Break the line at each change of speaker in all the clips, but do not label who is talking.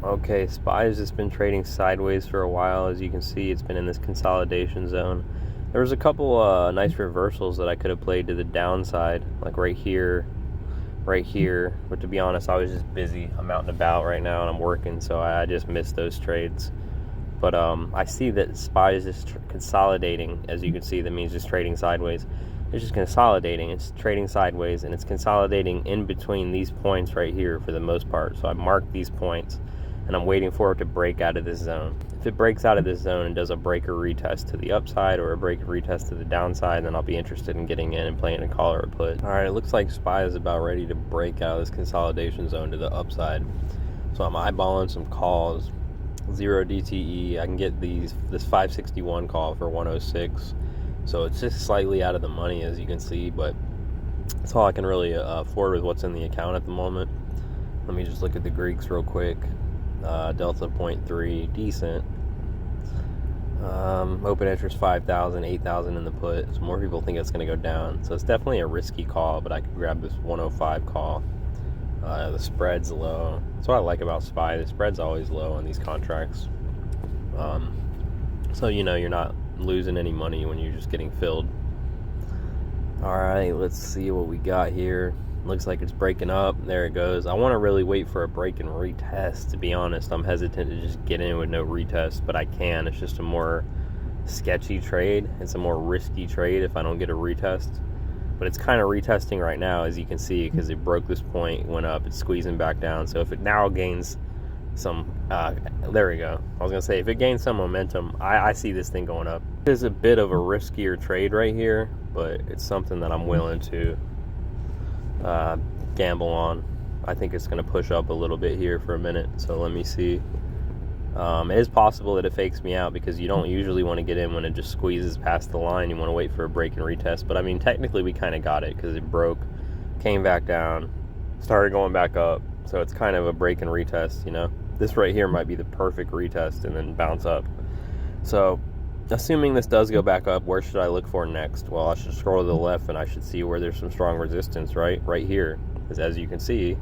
Okay, SPY has just been trading sideways for a while. As you can see, it's been in this consolidation zone. There was a couple nice reversals that I could have played to the downside, like right here, but to be honest, I was just busy. I'm out and about right now and I'm working, so I just missed those trades. But I see that SPY is just consolidating. As you can see, that means just trading sideways. It's just consolidating. It's trading sideways, and it's consolidating in between these points right here for the most part. So I marked these points, and I'm waiting for it to break out of this zone. If it breaks out of this zone and does a break or retest to the upside or a break or retest to the downside, then I'll be interested in getting in and playing a call or a put. All right, it looks like SPY is about ready to break out of this consolidation zone to the upside. So I'm eyeballing some calls. 0 DTE. I can get this 561 call for 106. So it's just slightly out of the money, as you can see, but that's all I can really afford with what's in the account at the moment. Let me just look at the Greeks real quick. Delta 0.3, decent. Open interest 5,000, 8,000 in the put. So more people think it's going to go down. So it's definitely a risky call, but I could grab this 105 call. The spread's low. That's what I like about SPY. The spread's always low on these contracts. So you know you're not losing any money when you're just getting filled. Alright, let's see what we got here. Looks like it's breaking up. There it goes. I want to really wait for a break and retest, to be honest. I'm hesitant to just get in with no retest, but I can. It's just a more sketchy trade. It's a more risky trade if I don't get a retest. But it's kind of retesting right now, as you can see, because it broke this point, went up, it's squeezing back down. So if it now gains some, there we go. I was going to say, if it gains some momentum, I see this thing going up. It's a bit of a riskier trade right here, but it's something that I'm willing to gamble on. I think it's going to push up a little bit here for a minute, so let me see. It is possible that it fakes me out because you don't usually want to get in when it just squeezes past the line. You want to wait for a break and retest. But I mean, technically we kind of got it because it broke, came back down, started going back up. So it's kind of a break and retest, you know. This right here might be the perfect retest and then bounce up. So assuming this does go back up, where should I look for next? Well, I should scroll to the left and I should see where there's some strong resistance, right here. Because as you can see,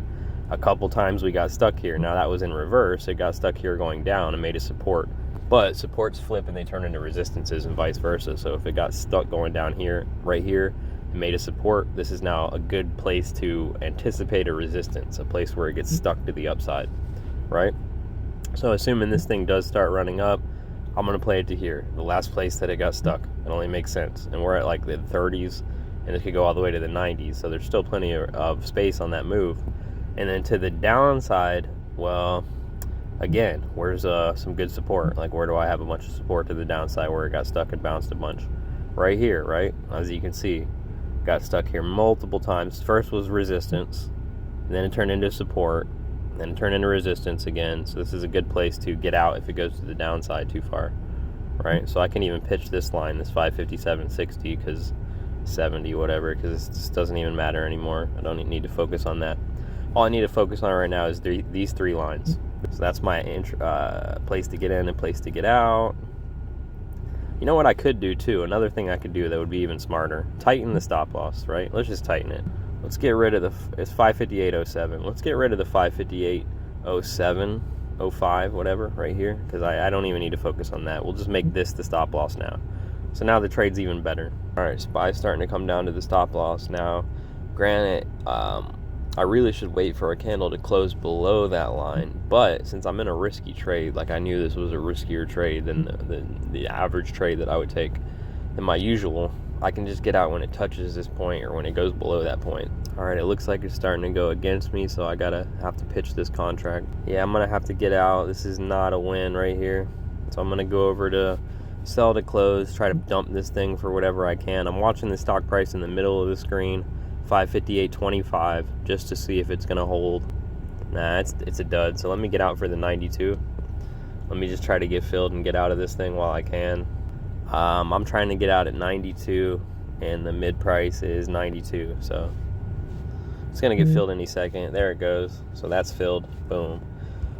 a couple times we got stuck here. Now that was in reverse. It got stuck here going down and made a support. But supports flip and they turn into resistances and vice versa. So if it got stuck going down here, right here, and made a support, this is now a good place to anticipate a resistance, a place where it gets stuck to the upside, right? So assuming this thing does start running up, I'm going to play it to here, the last place that it got stuck. It only makes sense. And we're at like the 30s, and it could go all the way to the 90s. So there's still plenty of space on that move. And then to the downside, well, again, where's some good support? Like, where do I have a bunch of support to the downside where it got stuck and bounced a bunch? Right here, right? As you can see, got stuck here multiple times. First was resistance, and then it turned into support, and then it turned into resistance again. So this is a good place to get out if it goes to the downside too far, right? So I can even pitch this line, this 557.60, because 70, whatever, because this doesn't even matter anymore. I don't need to focus on that. All I need to focus on right now is these three lines. So that's my place to get in and place to get out. You know what I could do too? Another thing I could do that would be even smarter. Tighten the stop loss, right? Let's just tighten it. Let's get rid of it's 558.07. Let's get rid of the 558.07, 05, whatever, right here. Because I don't even need to focus on that. We'll just make this the stop loss now. So now the trade's even better. All right, SPY's starting to come down to the stop loss now. Granted, I really should wait for a candle to close below that line, but since I'm in a risky trade, like I knew this was a riskier trade than the average trade that I would take than my usual, I can just get out when it touches this point or when it goes below that point. All right, it looks like it's starting to go against me, so I have to pitch this contract. Yeah, I'm gonna have to get out. This is not a win right here, so I'm gonna go over to sell to close, try to dump this thing for whatever I can. I'm watching the stock price in the middle of the screen, 558.25, just to see if it's gonna hold. Nah, it's a dud. So let me get out for the 92. Let me just try to get filled and get out of this thing while I can. I'm trying to get out at 92, and the mid price is 92. So it's gonna get filled any second. There it goes. So that's filled. Boom.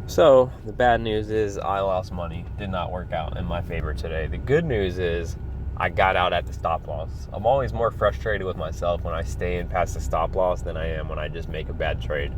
So the bad news is I lost money. Did not work out in my favor today. The good news is I got out at the stop loss. I'm always more frustrated with myself when I stay in past the stop loss than I am when I just make a bad trade.